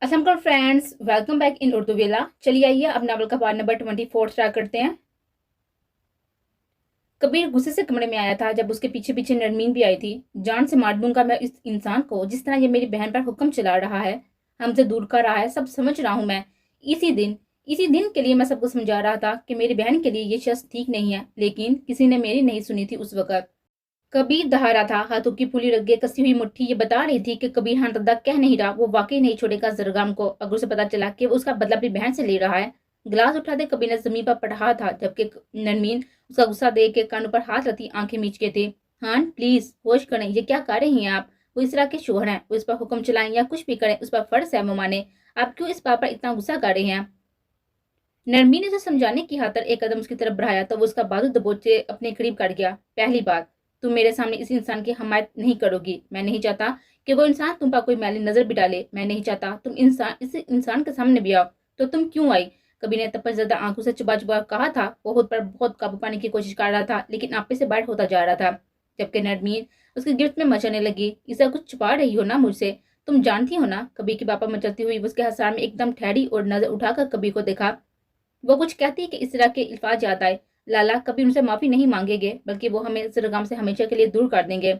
Aslam friends, welcome back in Urdu वेला। चलिए आइए अब नावल का पार्ट नंबर 24 स्टार्ट करते हैं। कबीर गुस्से से कमरे में आया था जब उसके पीछे पीछे नरमीन भी आई थी। जान से मार दूंगा मैं इस इंसान को, जिस तरह ये मेरी बहन पर हुक्म चला रहा है, हमसे दूर कर रहा है। सब समझ रहा हूँ मैं। इसी दिन के लिए मैं सबको समझा रहा था कि मेरी बहन के लिए ये शख्स ठीक नहीं है, लेकिन किसी ने मेरी नहीं सुनी थी उस वक्त। कबीर दहा रहा था, हाथों की फूली रगे कसी हुई मुट्ठी ये बता रही थी कि कबीर हाँ दादा कह नहीं रहा, वो वाकई नहीं छोड़ेगा जरगाम को। अगर उसे पता चला कि वो उसका बदला अपनी बहन से ले रहा है। गिलास उठाते कबीर ने जमीन पर पढ़ा था, जबकि नरमीन उसका गुस्सा देख के कानों पर हाथ रखती आंखें मीच के थे। हाँ प्लीज होश करें, ये क्या कर रही हैं आप? वो इस तरह के शोहर हैं, वो इस पर हुक्म चलाएं या कुछ भी करें, उस पर फर्ज है वो माने। आप क्यों इस बात पर इतना गुस्सा कर रहे हैं? नरमीन ने उसे समझाने की खातर एक कदम उसकी तरफ बढ़ाया तो वो उसका बाजू दबोचे अपने करीब कर गया। पहली बात, तुम मेरे सामने इस इंसान की हमायत नहीं करोगी। मैं नहीं चाहता कि वो इंसान तुम पर कोई मैली नजर भी डाले। मैं नहीं चाहता तुम इस इंसान के सामने भी आओ। तो तुम क्यों आई? कभी ने तपस ज्यादा आंखों से चुबा चुबा कहा था। वो खुद पर बहुत काबू पाने की कोशिश कर रहा था, लेकिन आपे से बाहर होता जा रहा था। जबकि नरमीन उसकी गिरफ्त में मचलने लगी। इसे कुछ छुपा रही हो ना मुझसे? तुम जानती हो ना? कभी की बापा मचलती हुई उसके हसार में एकदम ठहरी और नजर उठाकर कभी को देखा। वो कुछ कहती कि इस तरह के अल्फाज याद आए। लाला कभी उनसे माफी नहीं मांगेंगे, बल्कि वो हमें जरगाम से हमेशा के लिए दूर कर देंगे।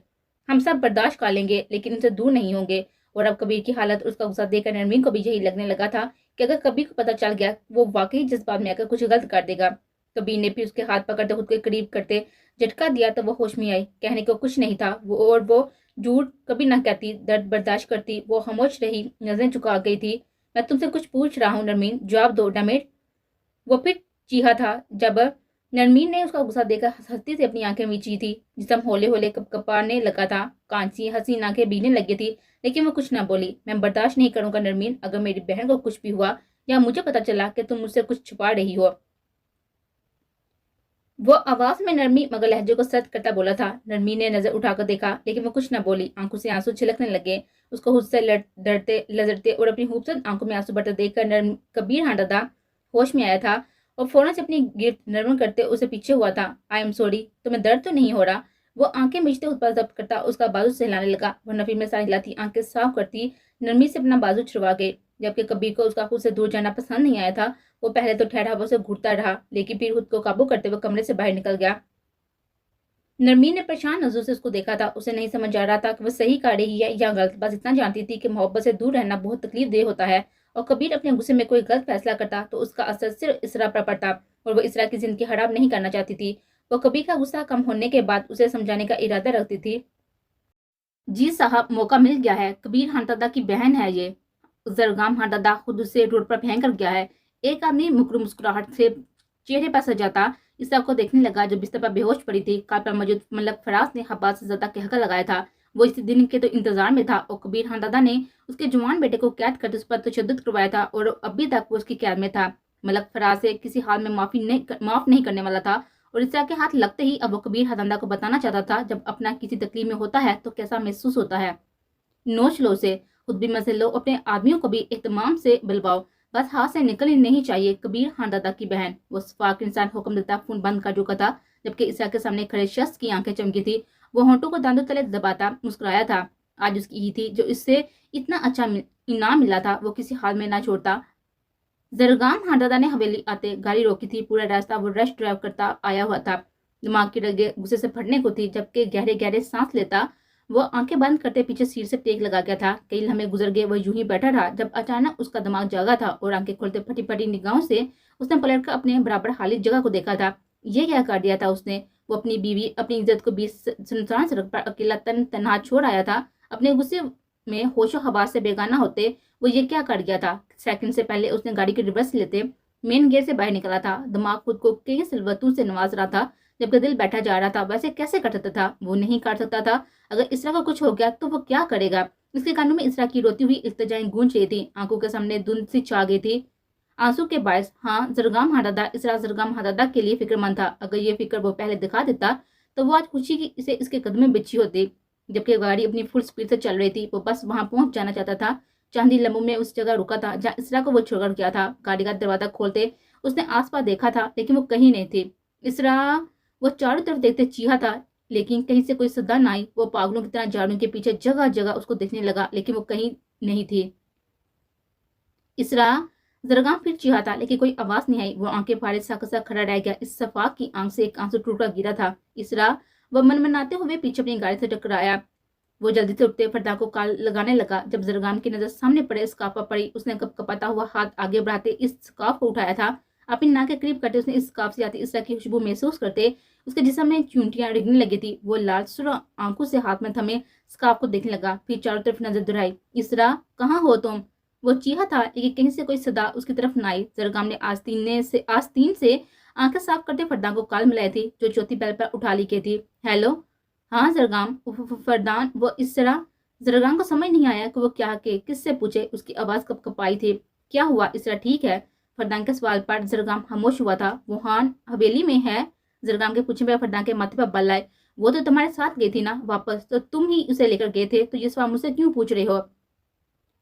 हम सब बर्दाश्त कर लेंगे, लेकिन उनसे दूर नहीं होंगे। और अब कबीर की हालत, उसका गुस्सा देखकर नरमीन को भी यही लगने लगा था कि अगर कबीर को पता चल गया, वो वाकई जज्बात में आकर कुछ गलत कर देगा। कबीर ने भी उसके हाथ पकड़ते खुद के करीब करते झटका दिया तो वो होश में आई। कहने को कुछ नहीं था वो झूठ कभी ना कहती, दर्द बर्दाश्त करती। वो खामोश रही, नजरें झुका गई थी। मैं तुमसे कुछ पूछ रहा हूँ नरमीन, जवाब दो डमेट। वो फिर चीहा था जब नरमीन ने उसका गुस्सा देखकर हंसती से अपनी आंखें मीची थी। जिसम होले होले कपाने लगा था, कांची हसीन आंखें भीगने लगी थी, लेकिन वो कुछ ना बोली। मैं बर्दाश्त नहीं करूंगा नरमीन, अगर मेरी बहन को कुछ भी हुआ या मुझे पता चला कि तुम मुझसे कुछ छुपा रही हो। वो आवाज में नरमी मगर लहजे को सख्त करता बोला था। नरमी ने नजर उठाकर देखा, लेकिन वो कुछ न बोली। आंखों से आंसू छिलकने लगे। उसको खुद से डरते लजरते और अपनी खूबसूरत आंखों में आंसू भरते देखकर नरम कबीर हाँ दादा होश में आया था और फौरन से अपनी गिरफ्त नरम करते उसे पीछे हुआ था। आई एम सॉरी, तुम्हें दर्द तो नहीं हो रहा? वो आंखें मिचते उस पर जब्त करता उसका बाजू से हिलाने लगा। वो नफी में सा हिलाती आंखें साफ करती नरमी से अपना बाजू छुड़वा गई। जबकि कबीर को उसका खुद से दूर जाना पसंद नहीं आया था। वो पहले तो ठहरा हुआ उसे घूरता रहा, लेकिन फिर खुद को काबू करते हुए कमरे से बाहर निकल गया। नरमीन ने परेशान नजरों से उसको देखा था। उसे नहीं समझ आ रहा था कि वो सही कर रही है या गलत। बस इतना जानती थी कि मोहब्बत से दूर रहना बहुत तकलीफ देह होता है, और कबीर अपने गुस्से में कोई गलत फैसला करता तो उसका असर सिर्फ इसरा पर पड़ता, और वो इसरा की जिंदगी खराब नहीं करना चाहती थी। वो कबीर का गुस्सा कम होने के बाद उसे समझाने का इरादा रखती थी। जी साहब, मौका मिल गया है। कबीर हांदादा की बहन है ये। जरगाम हांदादा खुद उसे रोड पर फेंक कर गया है। एक आदमी मुकरू मुस्कुराहट से चेहरे पर सजाता इस को देखने लगा जो बिस्तर पर बेहोश पड़ी थी। कार पर मौजूद मलक फराज ने हब्बास से ज्यादा कहका लगाया था। वो इस दिन के तो इंतजार में था, और कबीर हांदादा ने उसके जवान बेटे को कैद कर उस पर तशद्दुद करवाया था, और अभी तक वो उसकी कैद में था। मलक फराज से किसी हाल में माफ नहीं करने वाला था, और इसरा के हाथ लगते ही अब वो कबीर हांदादा को बताना चाहता था जब अपना किसी तकलीफ में होता है तो कैसा महसूस होता है। नोच लो उसे, खुद भी मजे लो, अपने आदमियों को भी एहतमाम से बुलवाओ। बस हाथ से निकलनी नहीं चाहिए। कबीर खान दादा की बहन। वो सफाक इंसान हुक्म देता फोन बंद कर चुका था, जबकि ईसा के सामने खड़े शख्स की आंखें चमकी थी। वो होंठों को दांतों तले दबाता मुस्कुराया था। आज उसकी ईद थी, जो इससे इतना अच्छा इनाम मिला था वो किसी हाल में ना छोड़ता। जरगाम हांदादा ने हवेली आते गाड़ी रोकी थी। पूरा रास्ता वो रश ड्राइव करता आया हुआ था। दिमाग की रगे गुस्से से फटने को थी, जबकि गहरे गहरे सांस लेता वो आंखें बंद करते पीछे सीट से टेक लगा गया था। कई लम्हे गुजर गए, वो यूं ही बैठा रहा जब अचानक उसका दिमाग जागा था, और आंखें खोलते फटी फटी निगाहों से उसने पलट कर अपने बराबर खाली जगह को देखा था। ये क्या कर दिया था उसने? वो अपनी बीवी, अपनी इज्जत को बीच सुनसान सड़क पर अकेला तनहा छोड़ आया था। अपने गुस्से में होशो हवास से बेगाना होते वो ये क्या कर गया था? सेकंड से पहले उसने गाड़ी के रिवर्स लेते मेन गेट से बाहर निकला था। दिमाग खुद को कई सिलवतों से नवाज रहा था, जबकि दिल बैठा जा रहा था। वैसे कैसे कर सकता था? वो नहीं कर सकता था। अगर इसरा का कुछ हो गया तो वो क्या करेगा? इसके कानों में इसरा की रोती हुई इल्तिजाएं गूंज रही थी। आंखों के सामने धुंध सी छा गई थी आंसू के बायस। हाँ, जरगाम हादादा इसरा जरगाम हादादा के लिए फिक्रमंद था। अगर ये फिक्र वो पहले दिखा देता तो वो आज खुशी की इसे इसके कदम में बिछी होती। जबकि गाड़ी अपनी फुल स्पीड से चल रही थी, वो बस वहां पहुंच जाना चाहता था। चांदी लम्बों में उस जगह रुका था जहाँ इसरा को वो छोड़कर गया था। गाड़ी का दरवाजा खोलते उसने आसपास देखा था, लेकिन वो कहीं नहीं थी। इसरा वो चारों तरफ देखते चीहा था, लेकिन कहीं से कोई सदा ना आई। वो पागलों की तरह झाड़ियों के पीछे जगह जगह उसको देखने लगा, लेकिन वो कहीं नहीं थी। इसरा जरगाम फिर चिढ़ाता लेकिन कोई आवाज नहीं आई। वो आंखें फाड़े साकसा खड़ा रह गया। इस सफाक की आंख से एक आंसू टूटकर गिरा था। इसरा वह मनमनाते हुए पीछे अपनी गाड़ी से टकराया। वो जल्दी से उठते फरदा को काल लगाने लगा। जब जरगाम की नजर सामने पड़े स्कार्फ पर पड़ी, उसने कपकपाता हुआ हाथ आगे बढ़ाते इस स्कार्फ को उठाया था। अपनी नाक के करीब करते उसने इस स्कार्फ से आती इसरा की खुशबू महसूस करते उसके जिस्म में चूंटियां रिगने लगी थी। वो लाल सुरख आंखों से हाथ में थमे स्कार्फ को देखने लगा, फिर चारों तरफ नजर दुराई। इसरा, कहाँ हो तुम? वो चीहा था लेकिन कहीं से कोई सदा उसकी तरफ न आई। जरगाम ने आस्तीन से आंखें साफ करते फरदान को काल मिलाई थी, जो चौथी बैल पर उठा ली गई थी। हेलो। हाँ जरगाम। फरदान वो इस तरह। जरगाम को समझ नहीं आया कि वो क्या के किससे पूछे। उसकी आवाज कपकपाई थी। क्या हुआ इसरा, ठीक है? फरदान के सवाल पर जरगाम खामोश हुआ था। वो हान हवेली में है? जरगाम के पूछने पर फरदान के माथे पर बल आए। वो तो तुम्हारे साथ गई थी ना वापस, तो तुम ही उसे लेकर गए थे, तो ये सवाल मुझसे क्यों पूछ रहे हो?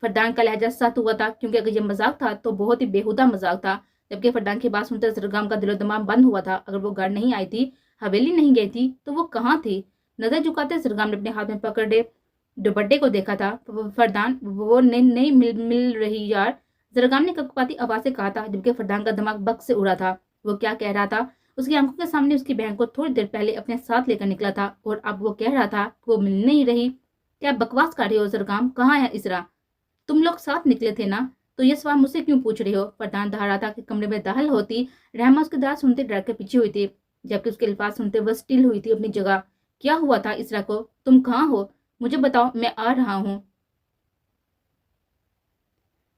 फरदान का लहजा सख्त हुआ था, क्योंकि अगर ये मजाक था तो बहुत ही बेहुदा मजाक था। जबकि फरदान की बात सुनकर जरगाम का दिलो दिमाग बंद हुआ था। अगर वो घर नहीं आई थी, हवेली नहीं गई थी, तो वो कहाँ थी? नजर झुकाते जरगाम ने अपने हाथ में पकड़े दुपट्टे को देखा था। फरदान, वो नहीं मिल रही यार, जरगाम ने कपकपाती आवाज से कहा था, जबकि फरदान का दिमाग बक से उड़ा था। वो क्या कह रहा था? उसकी आंखों के सामने उसकी बहन को थोड़ी देर पहले अपने साथ लेकर निकला था, और अब वो कह रहा था कि वो मिल नहीं रही। क्या बकवास कर रहे हो जरगाम? कहाँ है इसरा? तुम लोग साथ निकले थे ना, तो ये सवाल मुझसे क्यों पूछ रहे हो? फरदान दहा रहा था कि कमरे में दाखिल होती रहमा उसके दांत सुनते डर के पीछे हुई थी, जबकि उसके अल्फाज सुनते वह स्टिल हुई थी अपनी जगह। क्या हुआ था इसरा को? तुम कहाँ हो? मुझे बताओ, मैं आ रहा हूँ।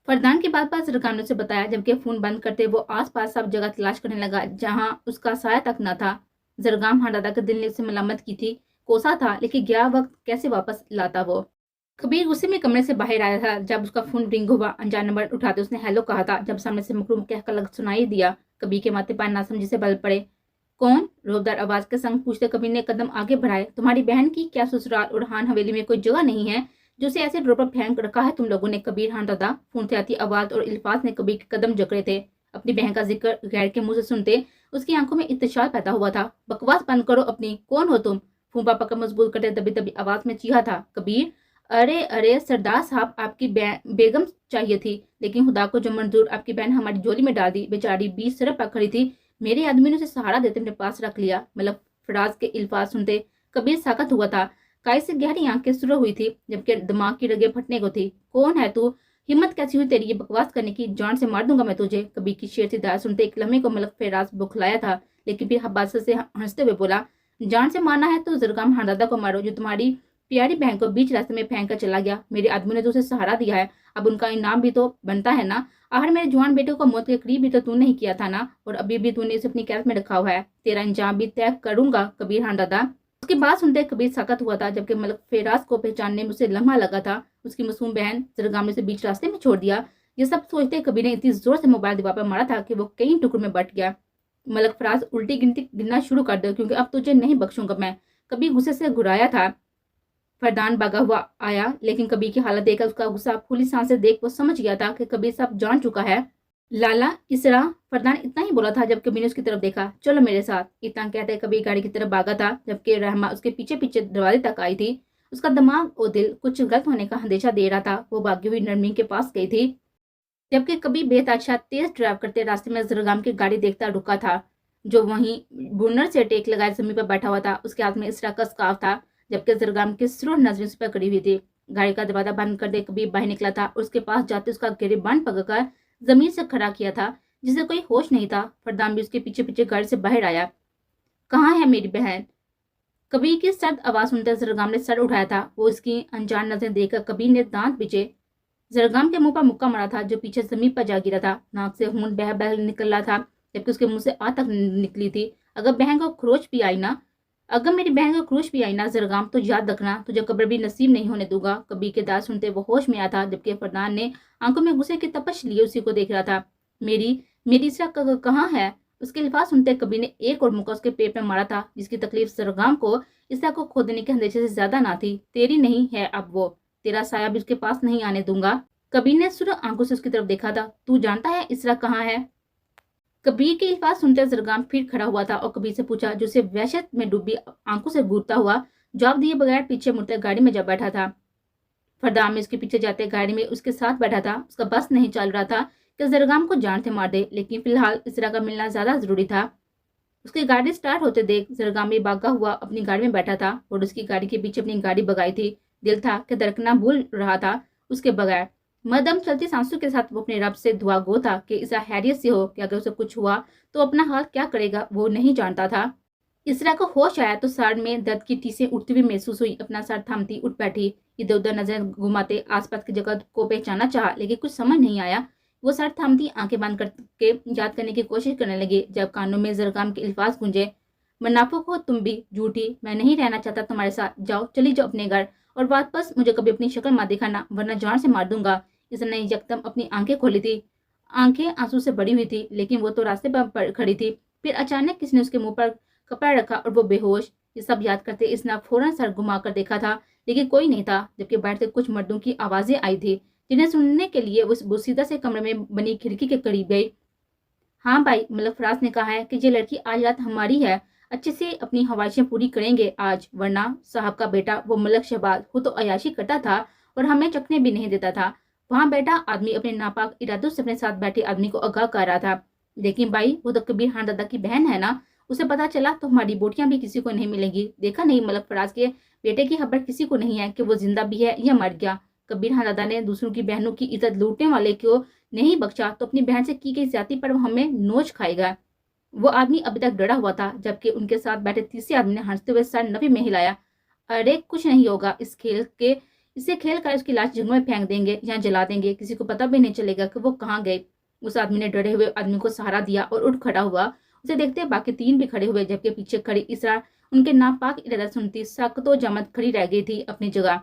फरदान की बात जरगाम ने उसे बताया, जबकि फोन बंद करते वो आसपास सब जगह तलाश करने लगा जहां उसका साया तक न था। जरगाम हाँ दादा के दिल ने उसे मलामत की थी, कोसा था, लेकिन गया वक्त कैसे वापस लाता वो। कबीर गुस्से में कमरे से बाहर आया था जब उसका फोन रिंग हुआ। अनजान नंबर उठाते उसने हेलो कहा था, जब सामने से मकरूम कहकर लग सुनाई दिया। कबीर के माथे पर नासमझी से बल पड़े। कौन? रोबदार आवाज के संग पूछते कबीर ने कदम आगे बढ़ाए। तुम्हारी बहन की क्या ससुराल और हान हवेली में कोई जगह नहीं है जो उसे ऐसे ड्रोर पर फेंक रखा है तुम लोगों ने? कबीर हाँ दादा। फोन से आती आवाज और इल्फाज ने कबीर के कदम जकड़े थे। अपनी बहन का जिक्र गैर के मुंह से सुनते उसकी आंखों में इत्तेशाल पैदा हुआ था। बकवास बंद करो अपनी। कौन हो तुम? फूफा पकड़ मजबूत करते दबी दबी आवाज में चीहा था कबीर। अरे अरे सरदार साहब, आपकी बेगम चाहिए थी, लेकिन खुदा को जो मंजूर आपकी बहन हमारी जोली में डाल दी। बेचारी 20 सड़क पर खड़ी थी, मेरे आदमी ने उसे सहारा देते अपने पास रख लिया। मतलब फराज के इल्फाज सुनते कबीर साकत हुआ था। काय से गहरी आंखें सुरह हुई थी, जबकि दिमाग की रगें फटने को थी। कौन है तू? हिम्मत कैसी हुई तेरी ये बकवास करने की? जान से मार दूंगा मैं तुझे। कबीर की शेर सी दाल सुनते एक लम्हे को मलक फराज बुखलाया था, लेकिन फिर हब्बास से हंसते हुए बोला, जान से मारना है तो जरगाम हरदादा को मारो, जो तुम्हारी प्यारी बहन को बीच रास्ते में फेंक कर चला गया। मेरे आदमी ने तो उसे सहारा दिया है, अब उनका इनाम भी तो बनता है ना। आखिर मेरे जवान बेटे को मौत के करीब भी तो तू नहीं किया था ना, और अभी भी तूने इसे अपनी कैद में रखा हुआ है। तेरा अंजाम भी तय करूंगा कबीर हाँ दादा। उसकी बात सुनते कबीर सख्त हुआ था, जबकि मलक फेराज को पहचानने में उसे लम्हा लगा था। उसकी मासूम बहन जरगाम ने उसे बीच रास्ते में छोड़ दिया। ये सब सोचते कबीर ने इतनी जोर से मोबाइल दीवार पर मारा था कि वो कई टुकड़ों में बट गया। मलक फराज उल्टी गिनती गिनना शुरू कर दो, क्योंकि अब तुझे नहीं बख्शूंगा मैं। कबीर गुस्से से घुराया था। फरदान भागा हुआ आया, लेकिन कबीर की हालत देखकर उसका गुस्सा फूली सांसें देख वो समझ गया था कि कबीर सब जान चुका है। लाला इसरा। फरदान इतना ही बोला था जब कबीर ने उसकी तरफ देखा। चलो मेरे साथ। इतना कहते कबीर गाड़ी की तरफ भागा था, जबकि रहमा उसके पीछे पीछे दरवाजे तक आई थी। उसका दिमाग और दिल कुछ गलत होने का अंदेशा दे रहा था। वो भागी हुई नरमीन के पास गई थी, जबकि कबीर बेताशा तेज ड्राइव करते रास्ते में जरगाम की गाड़ी देखता रुका था, जो वहीं बुनर से टेक लगाए जमीन पर बैठा हुआ था। उसके हाथ में इसरा का स्कार्फ था, जबकि जरगाम की सुरह नजरें उस पर कड़ी हुई थी। गाड़ी का दरवाजा बंद कर दे कबीर बाहर निकला था, और उसके पास जाते उसका गिरबान पकड़कर जमीन से खड़ा किया था, जिसे कोई होश नहीं था। फरदान भी उसके पीछे पीछे गाड़ी से बाहर आया। कहाँ है मेरी बहन? कबीर की सर्द आवाज सुनकर जरगाम ने सर उठाया था। वो इसकी अनजान नजरें देखकर कबीर ने दांत पीछे जरगाम के मुंह पर मुक्का मारा था, जो पीछे जमीन पर जा गिरा था। नाक से खून बह बह निकल रहा था, जबकि उसके मुंह से आ तक निकली थी। अगर बहन को खरोच भी आई ना, अगर मेरी बहन को क्रूश भी आई ना जरगाम, तो याद रखना तुझे कब्र भी नसीब नहीं होने दूंगा। कबीर के दांत सुनते वो होश में आया था, जबकि फरदान ने आंखों में गुस्से की तपश लिए उसी को देख रहा था। मेरी मेरी इसरा कहाँ है? उसके लिफाज सुनते कबीर ने एक और मुक्का उसके पेट में मारा था, जिसकी तकलीफ जरगाम को इसरा को खो देने के अंदेशे से ज्यादा ना थी। तेरी नहीं है अब वो, तेरा साया भी उसके पास नहीं आने दूंगा। कबीर ने सुरह आंखों से उसकी तरफ देखा था। तू जानता है इसरा कहाँ है? कबीर के अल्फाज सुनते जरगाम फिर खड़ा हुआ था और कबीर से पूछा, जो उसे वहशत में डूबी आंखों से घूरता हुआ जवाब दिए बगैर पीछे मुड़कर गाड़ी में जा बैठा था। फरदान में उसके पीछे जाते गाड़ी में उसके साथ बैठा था। उसका बस नहीं चल रहा था कि जरगाम को जान से मार दे, लेकिन फिलहाल इसरा का मिलना ज्यादा जरूरी था। उसकी गाड़ी स्टार्ट होते देख जरगामी भागा हुआ अपनी गाड़ी में बैठा था और उसकी गाड़ी के पीछे अपनी गाड़ी भगाई थी। दिल था कि धड़कना भूल रहा था उसके बगैर। मदम चलती सांसों के साथ वो अपने रब से दुआ गो था कि इसरा हैरियत से हो, कि अगर उसे कुछ हुआ तो अपना हाल क्या करेगा वो नहीं जानता था। इसरा को होश आया तो सर में दर्द की टीसें उठती हुई महसूस हुई। अपना सर थामती उठ बैठी। इधर उधर नजर घुमाते आसपास की जगह को पहचाना चाहा, लेकिन कुछ समझ नहीं आया। वो सर थामती आंखें बंद करके याद करने की कोशिश करने लगे, जब कानों में जरगाम के अल्फाज गूंजे, मुनाफिक हो तुम भी, झूठी, मैं नहीं रहना चाहता तुम्हारे साथ, जाओ, चली जाओ अपने घर, और वापस मुझे कभी अपनी शक्ल मत दिखाना वरना जान से मार दूंगा। इसने यकदम अपनी आंखें खोली थी। आंखें आंसू से भरी हुई थी, लेकिन वो तो रास्ते पर खड़ी थी। फिर अचानक किसने उसके मुंह पर कपड़ा रखा और वो बेहोश। ये सब याद करते इसने फौरन सर घुमा कर देखा था, लेकिन कोई नहीं था। जबकि बाहर से कुछ मर्दों की आवाजें आई थी, जिन्हें सुनने के लिए उस बुसीदा से कमरे में बनी खिड़की के करीब गई। हाँ भाई, मलक फराज ने कहा है कि ये लड़की आज रात हमारी है, अच्छे से अपनी ख्वाहिशें पूरी करेंगे आज, वरना साहब का बेटा वो मलक शहबाज वो तो अयाशी करता था और हमें चखने भी नहीं देता था। वहां बैठा आदमी अपने नापाक इरादों से अपने साथ बैठे आदमी को आगाह कर रहा था। लेकिन भाई, वो तो कबीर खान दादा की बहन है ना, उसे पता चला तो हमारी बोटियां भी किसी को नहीं मिलेंगी। देखा नहीं, मलक फराज के बेटे की खबर किसी को नहीं है कि वो जिंदा भी है या मर गया। कबीर खान दादा ने दूसरों की बहनों की इज्जत लूटने वाले को नहीं बख्शा तो अपनी बहन से की गई ज्यादती पर वो हमें नोच खाएगा। वो आदमी अभी तक डरा हुआ था, जबकि उनके साथ बैठे तीसरे आदमी ने हंसते हुए सर नफी में हिलाया। अरे कुछ नहीं होगा, इसे खेल कर उसकी लाश जंगल में फेंक देंगे या जला देंगे, किसी को पता भी नहीं चलेगा कि वो कहाँ गए। उस आदमी ने डरे हुए आदमी को सहारा दिया और उठ खड़ा हुआ। उसे देखते बाकी तीन भी खड़े हुए, जबकि पीछे खड़ी इसरा उनके नापाक इरादा सुनती सख्तो जमत खड़ी रह गई थी अपनी जगह।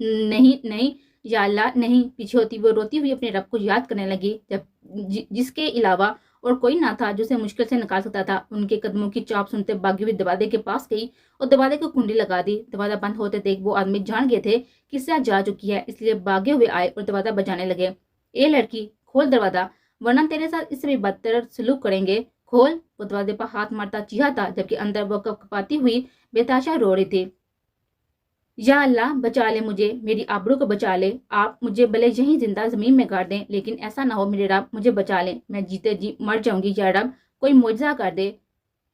नहीं नहीं, या अल्लाह नहीं, पीछे होती वो रोती हुई अपने रब को याद करने लगी, जिसके अलावा और कोई ना था जो उसे मुश्किल से निकाल सकता था। उनके कदमों की चाप सुनते भागी हुई दरवाजे के पास गई और दरवाजे को कुंडी लगा दी। दरवाजा बंद होते देख वो आदमी जान गए थे कि इसरा जा चुकी है, इसलिए भागे हुए आए और दरवाजा बजाने लगे। ए लड़की, खोल दरवाजा, वरना तेरे साथ इससे भी बदतर सलूक करेंगे, खोल। वो दरवाजे पर हाथ मारता चीहा था, जबकि अंदर वो कपकपाती हुई बेताशा रो रही थी। या अल्लाह बचा ले मुझे, मेरी आबरू को बचा ले, आप मुझे भले यहीं जिंदा जमीन में गाड़ दें, लेकिन ऐसा ना हो मेरे रब, मुझे बचा ले, मैं जीते जी मर जाऊंगी, या रब कोई मुआवजा कर दे।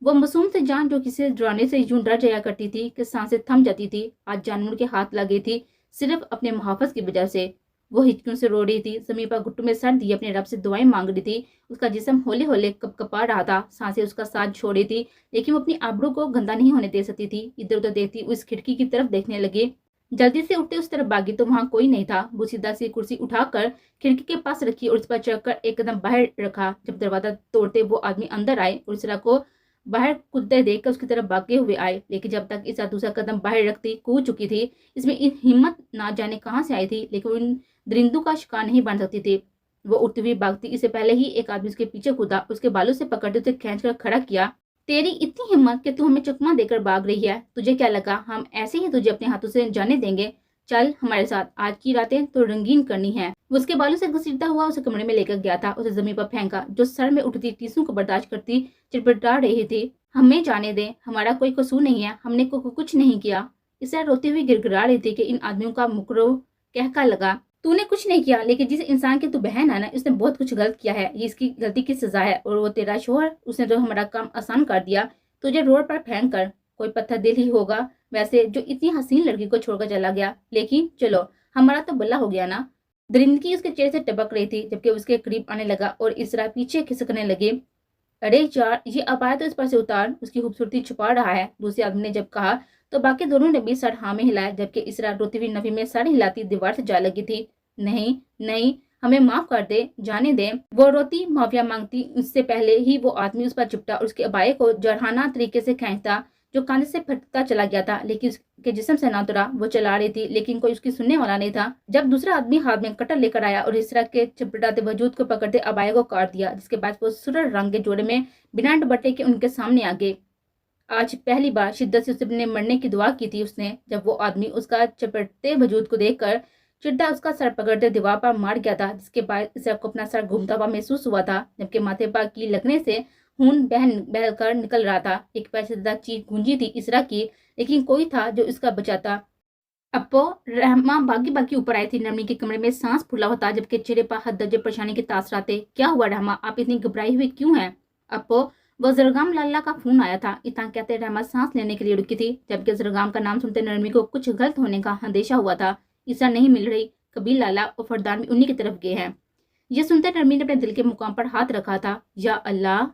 वो मासूम से जान जो किसी डराने से यूं डर जाया करती थी कि सांसें थम जाती थी, आज जानवर के हाथ लगी थी सिर्फ अपने मुहाफिज की वजह से। वो हिचकियों से रो रही थी, जमीन पर घुट्टों में सर दिए अपने रब से दुआएं मांग रही थी। उसका जिस्म होले होले कपकपा रहा था, सांसें उसका साथ छोड़ रही थी, लेकिन वो अपनी आबरू को गंदा नहीं होने दे सकती थी। इधर उधर देखती उस खिड़की की तरफ देखने लगी। जल्दी से उठते उस तरफ भागी तो वहां कोई नहीं था। वो सीधा सी कुर्सी उठाकर खिड़की के पास रखी और उस पर चढ़कर एक कदम बाहर रखा। जब दरवाजा तोड़ते वो आदमी अंदर आए और इसरा को बाहर कूदते देखकर उसकी तरफ भागे हुए आए, लेकिन जब तक इसरा दूसरा कदम बाहर रखती कूद चुकी थी। इसमें हिम्मत ना जाने कहाँ से आई थी, लेकिन उन दरिंदों का शिकार नहीं बन सकती थी। वो उठती हुई भागती, इससे पहले ही एक आदमी उसके पीछे कूदा, उसके बालों से पकड़ते उसे खींचकर खड़ा किया। तेरी इतनी हिम्मत कि तू हमें चकमा देकर भाग रही है, तुझे क्या लगा हम ऐसे ही तुझे अपने हाथों से जाने देंगे? चल हमारे साथ, आज की रातें तो रंगीन करनी है। वो उसके बालों से घसीटता हुआ उसे कमरे में लेकर गया था। उसे जमीन पर फेंका, जो सर में उठती टीसों को बर्दाश्त करती चिटपटा रही थी। हमें जाने दे, हमारा कोई कसूर नहीं है, हमने कुछ नहीं किया। इसे रोती हुई गिड़गिड़ा रही थी कि इन आदमियों का मुकरो कहका लगा। तूने कुछ नहीं किया, लेकिन जिस इंसान की तू बहन है ना, उसने बहुत कुछ गलत किया है, ये इसकी गलती की सजा है। और वो तेरा शोहर, उसने तो हमारा काम आसान कर दिया, तुझे रोड पर फेंक कर। कोई पत्थर दिल ही होगा वैसे, जो इतनी हसीन लड़की को छोड़कर चला गया, लेकिन चलो हमारा तो भला हो गया ना। दरिंदगी उसके चेहरे से टपक रही थी, जबकि उसके करीब आने लगा और इसरा पीछे खिसकने लगे। अरे यार, ये अबाया तो इस पर से उतार, उसकी खूबसूरती छुपा रहा है। दूसरे आदमी ने जब कहा तो बाकी दोनों ने भी सर हाँ में हिलाया, जबकि इसरा रोती हुई नफी में सर हिलाती दीवार से जा लगी थी। नहीं नहीं, हमें माफ कर दे, जाने दे। वो रोती माफिया मांगती, उससे पहले ही वो आदमी उस पर चिपटा और उसके अबाए को जरहाना तरीके से खींचता, जो कांधे से फटता चला गया था, लेकिन उसके जिस्म से ना उतरा। वो चला रही थी, लेकिन कोई उसकी सुनने वाला नहीं था। जब दूसरा आदमी हाथ में कटर लेकर आया और इसरा के चिपटाते वजूद को पकड़ते अबाए को काट दिया, जिसके बाद वो सुरर रंग के जोड़े में बिना दुपट्टे के उनके सामने आ गए। आज पहली बार शिद्दत से उसने मरने की दुआ की थी उसने, जब वो आदमी उसका चपटते वजूद को देखकर चिट्टा उसका सर पकड़ते दीवार पर मार गया था, जिसके बाद इसरा को अपना सर घूमता हुआ महसूस हुआ था, जबकि माथे पर की लगने से खून बह कर निकल रहा था। एक पैसे चीख गूंजी थी इसरा की, लेकिन कोई था जो इसका बचाता। अप्पो रहमा भागी भागी ऊपर आई थी। नरमी के कमरे में सांस फूला हुआ था, जबकि चेहरे पर हद दर्जे परेशानी के तासरात थे। क्या हुआ रहमा, आप इतनी घबराई हुई क्यों हैं? अप्पो, वो जरगाम लाला का फोन आया था। इतना कहते रहमा सांस लेने के लिए रुकी थी, जबकि जरगाम का नाम सुनते नरमी को कुछ गलत होने का अंदेशा हुआ था। ईसा नहीं मिल रही, कबीर लाला और फरदान भी उन्हीं की तरफ गए हैं। ये सुनते नरमी ने अपने दिल के मुकाम पर हाथ रखा था। या अल्लाह,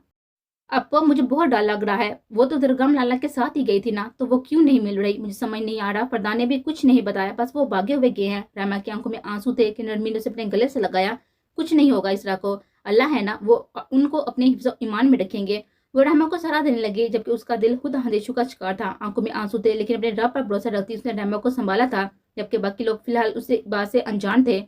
अब वो मुझे बहुत डर लग रहा है। वो तो दुर्गम लाला के साथ ही गई थी ना, तो वो क्यों नहीं मिल रही? मुझे समझ नहीं आ रहा। फरदान ने भी कुछ नहीं बताया, बस वो भागे हुए गए हैं। रहमा की आंखों में आंसू थे कि नरमी ने उसे अपने गले से लगाया। कुछ नहीं होगा इसरा को, अल्लाह है ना, वो उनको अपने हिफ्ज़ ईमान में रखेंगे। वो रहमा को सलाह देने लगी, जबकि उसका दिल खुद अंदेशों का शिकार था। आंखों में आंसू थे, लेकिन अपने रब पर भरोसा रखती उसने रहमा को संभाला था, जबकि बाकी लोग फिलहाल उसे बात से अनजान थे।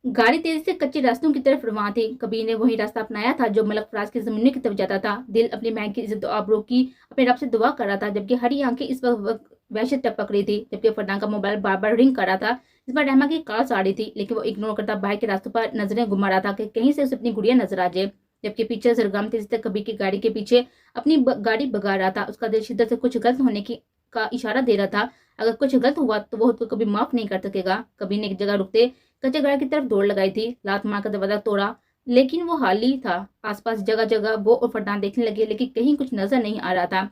गाड़ी तेजी से कच्चे रास्तों की तरफ रवाना थी। कबीर ने वही रास्ता अपनाया था जो मलक फराज की जमीन की तरफ जाता था। दिल अपनी बहन की इज्जत आबरू की अपने रब से दुआ कर रहा था, जबकि हरी आंखें इस वक्त वहशत टपक रही थी। जबकि फरदान का मोबाइल बार बार रिंग कर रहा था, जिस पर रहमा की कॉल्स आ रही थी, लेकिन वो इग्नोर करता बाहर के रास्तों पर नजरें घुमा रहा था कि कहीं से उसे अपनी गुड़िया नजर आ जाए। जबकि पीछे जरगाम तेजी से कबीर की गाड़ी के पीछे अपनी गाड़ी भगा रहा था। उसका दिल शिद्दत से कुछ गलत होने की का इशारा दे रहा था। अगर कुछ गलत हुआ तो वो उसको कभी माफ नहीं कर सकेगा। कबीर ने एक जगह रुकते कच्चे घर की तरफ दौड़ लगाई थी। लात मार का दरवाजा तोड़ा, लेकिन वो खाली था। आसपास जगह जगह वो और फरदान देखने लगे, लेकिन कहीं कुछ नजर नहीं आ रहा था।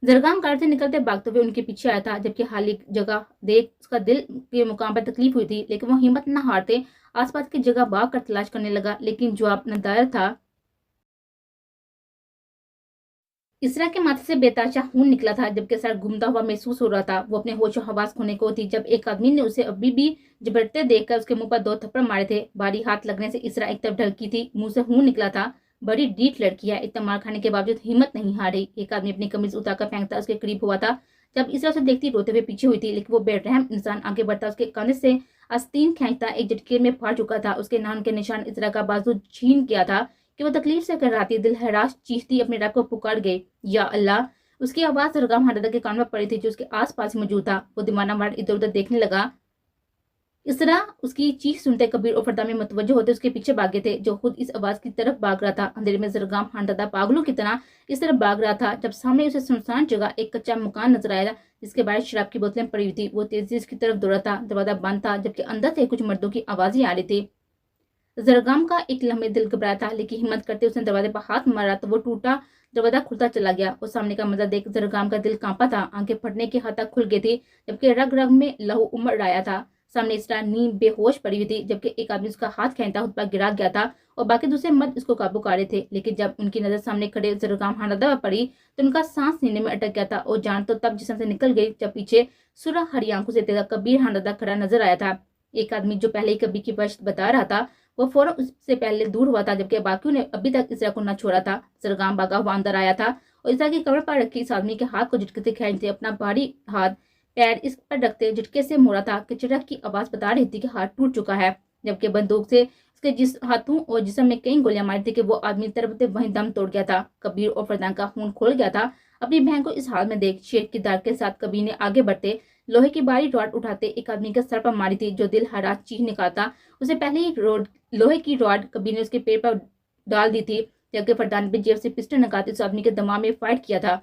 जरगाम कार से निकलते भागते हुए उनके पीछे आया था, जबकि खाली जगह देख उसका दिल के मुकाम पर तकलीफ हुई थी, लेकिन वो हिम्मत न हारते आसपास की जगह भाग कर तलाश करने लगा, लेकिन जवाब नदारद था। इसरा के माथे से बेताशा खून निकला था, जबकि सर घूमता हुआ महसूस हो रहा था। वो अपने होश हवास खोने को थी जब एक आदमी ने उसे अभी भी झपटते देखकर उसके मुंह पर 2 थप्पड़ मारे थे। भारी हाथ लगने से इसरा एक तरफ ढलकी थी, मुंह से खून निकला था। बड़ी डीठ लड़की है, इतना मार खाने के बावजूद हिम्मत नहीं हारी। एक आदमी अपनी कमीज उतारकर फेंकता उसके करीब हुआ था। जब इसरा उसे देखती रोते हुए पीछे हुई थी, लेकिन वो बेरहम इंसान आगे बढ़ता उसके कंधे से आस्तीन खींचता एक झटके में फाड़ चुका था। उसके नान के निशान इसरा का बाजू छीन गया था कि वो तकलीफ से कराती दिल हराश चीखती अपने रब को पुकार गई। या अल्लाह, उसकी आवाज सरगम हरदा के कान में पड़ी थी, जो उसके आसपास ही मौजूद था। वो दीवाना मार इधर उधर देखने लगा। इस तरह उसकी चीख सुनते कबीर और फरदा में मुतवज्जो होते उसके पीछे भागे थे, जो खुद इस आवाज की तरफ भाग रहा था। अंधेरे में जरगाम हांडदा पागलों की तरह इस तरफ भाग रहा था, जब सामने उसे सुनसान जगह एक कच्चा मकान नजर आया, जिसके बाहर शराब की बोतलें पड़ी हुई थी। वो तेजी से इसकी तरफ दौड़ा था। दरवाजा बंद था, जबकि अंदर से कुछ मर्दों की आवाजें आ रही थी। जरगाम का एक लम्हे दिल घबराया था, लेकिन हिम्मत करते उसने दरवाजे पर हाथ मारा तो वो टूटा दरवाजा खुलता चला गया। और सामने का मंजर देख जरगाम का दिल कांपा था। आंखें फटने की हद तक खुल गई थी, जबकि रग रग में लहू उमड़ आया था। सामने इसरा नींद बेहोश पड़ी हुई थी, जबकि एक आदमी उसका हाथ खींचता उस पर गिरा गया था और बाकी दूसरे मर्द उसको काबू कर रहे थे। लेकिन जब उनकी नजर सामने खड़े जरगाम हानदा पर पड़ी, तो उनका सांस सीने में अटक गया था और जान तो तब जिसम से निकल गई, जब पीछे सुरख हरी आंखों से तेजा कबीर हानदा खड़ा नजर आया था। एक आदमी जो पहले ही कबीर की बश्त बता रहा था, वो फौरन उससे पहले दूर हुआ था, जबकि बाकियों ने अभी तक इसरा को न छोड़ा था। सरगाम भागा हुआ अंदर आया था और इसरा की कमर पर रखी इस आदमी के हाथ को झटके से खींचते अपना भारी हाथ पैर इस पर रखते झटके से मोड़ा था कि चिड़क की आवाज बता रही थी कि हाथ टूट चुका है, जबकि बंदूक से उसके जिस हाथों और जिस्म में कई गोलियां मारी थी कि वो आदमी तरफ वहीं दम तोड़ गया था। कबीर और फरदान का खून खोल गया था। अपनी बहन को इस हाल में देख शेर की दार के साथ कबीर ने आगे बढ़ते लोहे की बारी रॉड उठाते एक आदमी के सर पर मारी थी, जो दिल हरा चीख निकालता। उसे पहले ही लोहे की रॉड कबीर ने उसके पेट पर डाल दी थी, जबकि फरदान भी जेब से पिस्टल निकालते उस आदमी के दिमाग में फायर किया था,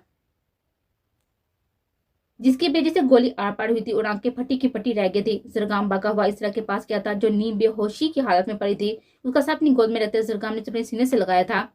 जिसकी वजह से गोली आर पार हुई थी और आंखें फटी की फटी रह गई थी। जरगाम भागा हुआ इसरा के पास गया था, जो नींद बेहोशी की हालत में पड़ी थी। उसका सर अपनी गोद में रहते जरगाम ने अपने सीने से लगाया था।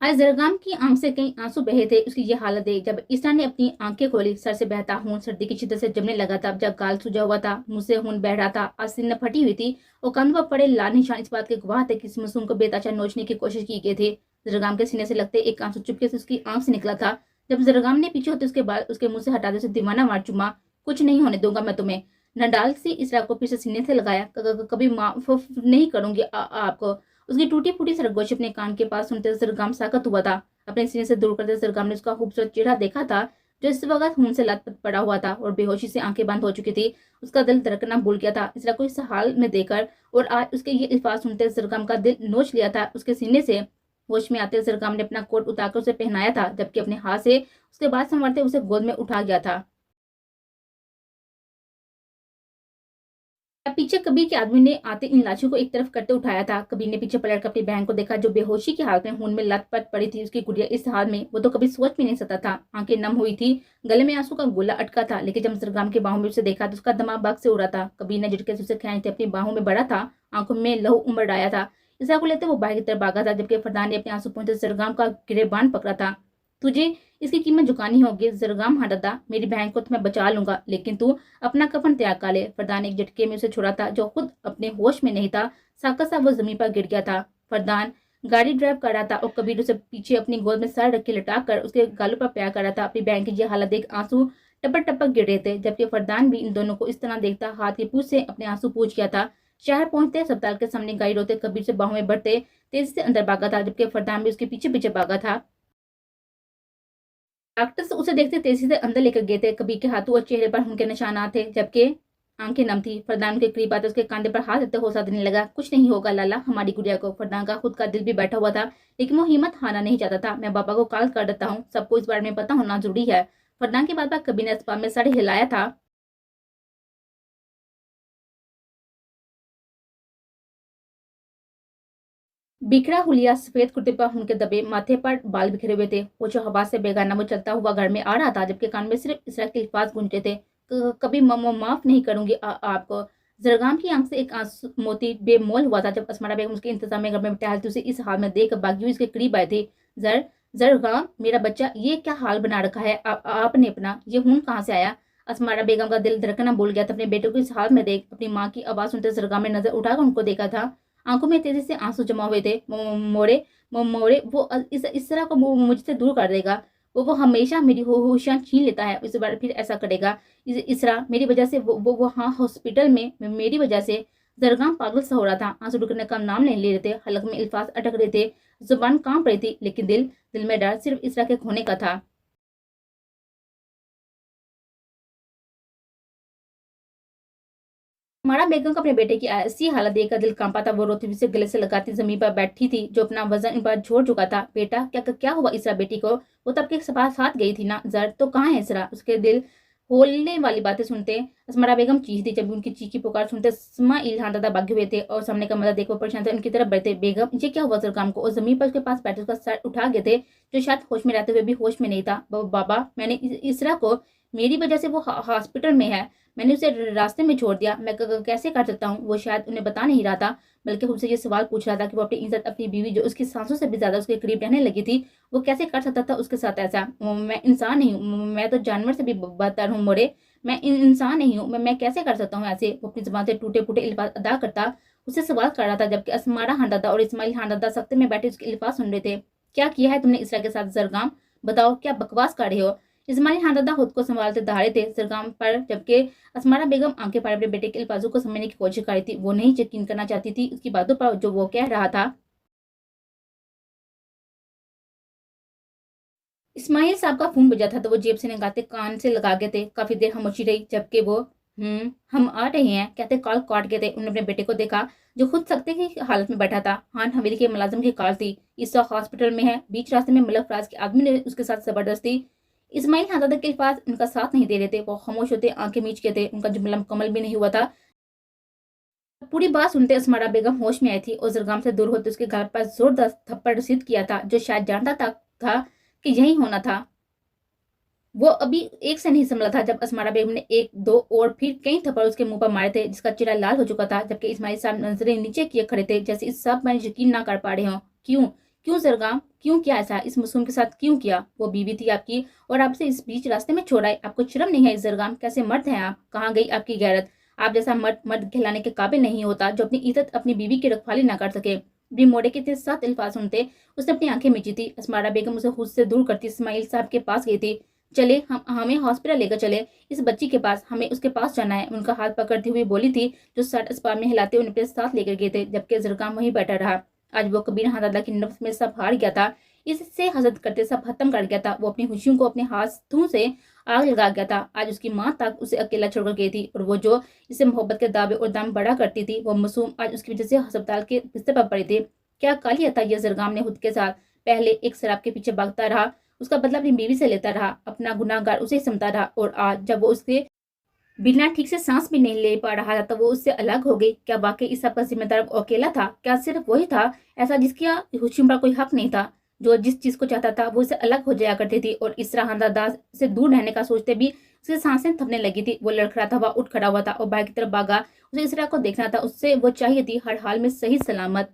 आज जरगाम की आंख से कई आंसू बहे थे। उसकी ये हालत देख जब इसरा ने अपनी आंखें खोली, सर से बहता खून सर्दी की शिद्दत से जमने लगा था। जब गाल सूजा हुआ था, मुंह से खून बह रहा था, आस्तीन फटी हुई थी और कंध पर पड़े लाल निशान इस बात के गवाह थे कि इस मासूम को बेताशा नोचने की कोशिश की गई थी। जरगाम के सीने से लगते एक आंसू चुपके से उसकी आंख से निकला था। जब जरगाम ने पीछे होते उसके बाद उसके मुंह से हटाते उसे दीवाना मार चुमा। कुछ नहीं होने दूंगा मैं तुम्हें। नडाल से इसरा को फिर से सीने से लगाया। कभी माफ नहीं करूंगी आपको। उसकी टूटी फूटी सरगोशी अपने कान के पास सुनते सरगम साकत हुआ था। अपने सीने से दूर करते सरगम ने उसका खूबसूरत चेहरा देखा था, जो इस वक्त खून से लथपथ पड़ा हुआ था और बेहोशी से आंखें बंद हो चुकी थी। उसका दिल धड़कना भूल गया था इसरा को इस हाल में देखकर, और आज उसके ये अल्फाज सुनते सरगम का दिल नोच लिया था उसके सीने से। होश में आते सरगम ने अपना कोट उतारकर उसे पहनाया था, जबकि अपने हाथ से उसके बाद संवारते उसे गोद में उठा गया था। पीछे कबीर के आदमी ने आते इन लाशों को एक तरफ करते उठाया था। कबीर ने पीछे पलट कर अपनी बहन को देखा जो बेहोशी की हालत में खून में लथपथ पड़ी थी। उसकी गुड़िया इस हाल में वो तो कभी सोच भी नहीं सकता था। आंखें नम हुई थी, गले में आंसू का गोला अटका था। लेकिन जब सरगम की बाहों में उसे देखा तो उसका दिमाग बाग से उड़ा था। कबीर ने झटके से उसे खींचते अपनी बाहों में बढ़ा था, आंखों में लहू उमड़ आया था। इसरा को लेते वो बाहर की तरफ भागा था, जबकि फरदान ने अपने आंसू पहुंचते सरगम का गिरेबान पकड़ा था। तुझे इसकी कीमत चुकानी होगी जरगाम हटादा, मेरी बहन को तो मैं बचा लूंगा, लेकिन तू अपना कफन त्याग का ले। फरदान एक झटके में उसे छोड़ा था, जो खुद अपने होश में नहीं था। साका सा वो जमीन पर गिर गया था। फरदान गाड़ी ड्राइव कर रहा था और कबीर उसे पीछे अपनी गोद में सर रख के लटा कर उसके गालों पर प्यार कर रहा था। अपनी बहन की ये हालत देख आंसू टपक टपक गिर रहे थे, जबकि फरदान भी इन दोनों को इस तरह देखता हाथ की पूछ से अपने आंसू पूछ गया था। शहर पहुंचते अस्पताल के सामने गाड़ी रोते कबीर से बाहों में बढ़ते तेजी से अंदर भागा था, जबकि फरदान भी उसके पीछे पीछे भागा था। डॉक्टर्स उसे देखते तेजी से अंदर लेकर गए थे। कबीर के हाथों और चेहरे पर उनके निशानात थे, जबकि आंखें नम थी। फरदान के करीब आते उसके कंधे पर हाथ रखते हौसला देने लगा। कुछ नहीं होगा लाला, हमारी गुड़िया को। फरदान का खुद का दिल भी बैठा हुआ था, लेकिन वो हिम्मत हारना नहीं चाहता था। मैं पापा को कॉल कर देता हूँ, सबको इस बारे में पता होना जरूरी है। फरदान की बात पर कबीर ने अस्पताल में सर हिलाया था। बिखरा हुलिया सफेद कुर्ते पर उनके दबे माथे पर बाल बिखरे हुए थे। वो जो हवा से बेगाना वो चलता हुआ घर में आ रहा था, जबकि कान में सिर्फ इसरा के अल्फाज गूंजते थे। कभी माफ नहीं करूंगी आपको। जरगाम की आंख से एक आंसू मोती बेमोल हुआ था जब असमारा बेगम उसके इंतजार में घर में टहलती उसे इस हाल में देख बागी हुई इसके करीब आए थे। जर जरगाम मेरा बच्चा, ये क्या हाल बना रखा है आपने अपना, ये खून कहाँ से आया? असमारा बेगम का दिल धड़कना भूल गया था। अपने बेटे को इस हाल में देख अपनी माँ की आवाज सुनते जरगाम ने नजर उठाकर उनको देखा था। आंखों में तेजी से आंसू जमा हुए थे। मोड़े मोड़े वो इस तरह को मुझसे दूर कर देगा। वो हमेशा मेरी होशियां छीन लेता है, इस बार फिर ऐसा करेगा। इसरा मेरी वजह से वो हाँ हॉस्पिटल में मेरी वजह से। जरगाम पागल सा हो रहा था, आंसू रुकने का नाम नहीं ले रहे थे, हलक में अल्फाज अटक रहे थे, जुबान कांप रही थी, लेकिन दिल में डर सिर्फ इसरा के खोने का था। मारा बेगम को अपने बेटे की ऐसी हालत देखकर दिल कांपा था। वो रोती हुई उसे गले से लगाती जमीन पर बैठी थी, जो अपना वजन इन पर छोड़ चुका था। बेटा क्या क्या हुआ इसरा बेटी को? वो तब के साथ गई थी ना। जर तो कहाँ है इसरा? उसके दिल होलने वाली बातें सुनते असमारा बेगम चीखती। जब उनकी चीखी पुकार सुनते समा इल्हान दादा भागे हुए थे और सामने का मदद देखो परेशान थे, उनकी तरफ बढ़ते। बेगम ये क्या हुआ सरगम को? और जमीन पर उसके पास बैठे उसका सर उठा गए थे, जो शायद होश में रहते हुए भी होश में नहीं था। बाबा मैंने इसरा को, मेरी वजह से वो हॉस्पिटल में है, मैंने उसे रास्ते में छोड़ दिया, मैं कैसे कर सकता हूँ? वो शायद उन्हें बता नहीं रहा था, बल्कि उससे ये सवाल पूछ रहा था कि वो अपनी इज्जत, अपनी बीवी जो उसकी सांसों से भी ज्यादा उसके करीब रहने लगी थी, वो कैसे कर सकता था उसके साथ ऐसा? मैं इंसान नहीं हूँ, मैं तो जानवर से भी बदतर हूँ। मोड़े मैं इंसान नहीं हूँ, मैं कैसे कर सकता हूँ ऐसे? वो अपनी जुबान से टूटे फूटे अल्फाज अदा करता उससे सवाल कर रहा था, जबकि असमारा हांडादा और इस्माइल हांडादा सख्ते में बैठे उसके अल्फाज सुन रहे थे। क्या किया है तुमने इसरा के साथ जरगाम? बताओ, क्या बकवास कर रहे हो? इस्माइल हांडादा खुद को संभालते दहाड़े थे जरगाम पर, जबकि असमारा बेगम आंखें फाड़े अपने बेटे के अल्फाजों को समझने की कोशिश कर रही थी। वो नहीं यकीन करना चाहती थी उसकी बातों पर जो वो कह रहा था। इस्माइल साहब का फोन बजा था तो वो जेब से निकालते कान से लगा गए थे। काफी देर खामोशी रही, जबकि वो हम आ रहे हैं कहते कॉल काट गए थे। उन्होंने अपने बेटे को देखा, जो खुद सख्ते की हालत में बैठा था। हान हवेली के मुलाजिम की कार थी, इस वक्त हॉस्पिटल में है। बीच रास्ते में मलक फराज के आदमी ने उसके साथ जबरदस्ती। इस्माइल हादादा के पास उनका साथ नहीं दे रहे थे। वो खामोश होते, आंखें मीच के थे, उनका जुमला मुकम्मल भी नहीं हुआ था। पूरी बात सुनते असमारा बेगम होश में आई थी और जरगाम से दूर होते उसके घर पर जोरदार थप्पड़ रसीद किया था, जो शायद जानता था कि यही होना था। वो अभी एक से नहीं संभला था जब असमारा बेगम ने एक दो और फिर कई थप्पड़ उसके मुंह पर मारे थे, जिसका चेहरा लाल हो चुका था। जबकि इस्माइल साहब नजरें नीचे किए खड़े थे, जैसे इस सब पर यकीन ना कर पा रहे हो। क्यों क्यों जरगाम, क्यों किया ऐसा? इस मासूम के साथ क्यों किया? वो बीवी थी आपकी और आपसे इस बीच रास्ते में छोड़ा है। आपको शर्म नहीं है इस जरगाम? कैसे मर्द हैं आप? कहाँ गई आपकी गैरत? आप जैसा मर्द मर्द कहलाने के काबिल नहीं होता, जो अपनी इज्जत अपनी बीवी की रखवाली ना कर सके। भी मोड़े के थे सात अल्फाज सुनते उसने अपनी आंखें मीची थी। असमारा बेगम उसे खुद से दूर करती इस्माइल साहब के पास गई थी। चले, हम हमें हॉस्पिटल लेकर चले, इस बच्ची के पास, हमें उसके पास जाना है। उनका हाथ पकड़ती हुई बोली थी, जो सर अस्पताल में हिलाते हुए अपने साथ लेकर गए थे, जबकि जरगाम वहीं बैठा रहा। आज वो कबीर हादादा की नफ्स में सब हार गया था, इससे हसद करते सब खत्म कर गया था। वो अपनी खुशियों को अपने हाथों से आग लगा गया था। आज उसकी माँ तक उसे अकेला छोड़कर गई थी, और वो जो इसे मोहब्बत के दावे और दाम बढ़ा करती थी, वो मासूम आज उसकी वजह से अस्पताल के बिस्तर पर पड़ी थी। क्या कालिया था यह जरगाम ने खुद के साथ? पहले एक शराब के पीछे भागता रहा, उसका बदला अपनी बीवी से लेता रहा, अपना गुनाहगार उसे ही समझता रहा, और आज जब वो उसके बिना ठीक से सांस भी नहीं ले पा रहा था तो वो उससे अलग हो गई। क्या वाकई इस सब का जिम्मेदार वो अकेला था? क्या सिर्फ वही था ऐसा जिसका हुस्न पर कोई हक नहीं था? जो जिस चीज को चाहता था वो उससे अलग हो जाया करती थी और इस तरह दास से दूर रहने का सोचते भी उसकी सांसें थमने लगी थी। वो लड़खड़ाता हुआ उठ खड़ा हुआ था और बाहर की तरफ भागा। उसे इसरा को देखना था, उससे वो चाहिए थी हर हाल में सही सलामत